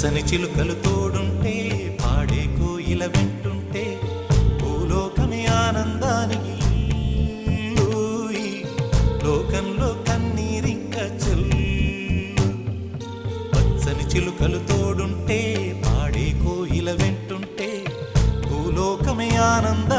పచ్చని చిలుకలు తోడుంటే పాడే కోయిల వెంటుంటే భూలోకమే ఆనందానికి లోకంలో కన్నీరింక చెల్లు. పచ్చని చిలుకలు తోడుంటే పాడే కోయిల వెంటుంటే భూలోకమే ఆనంద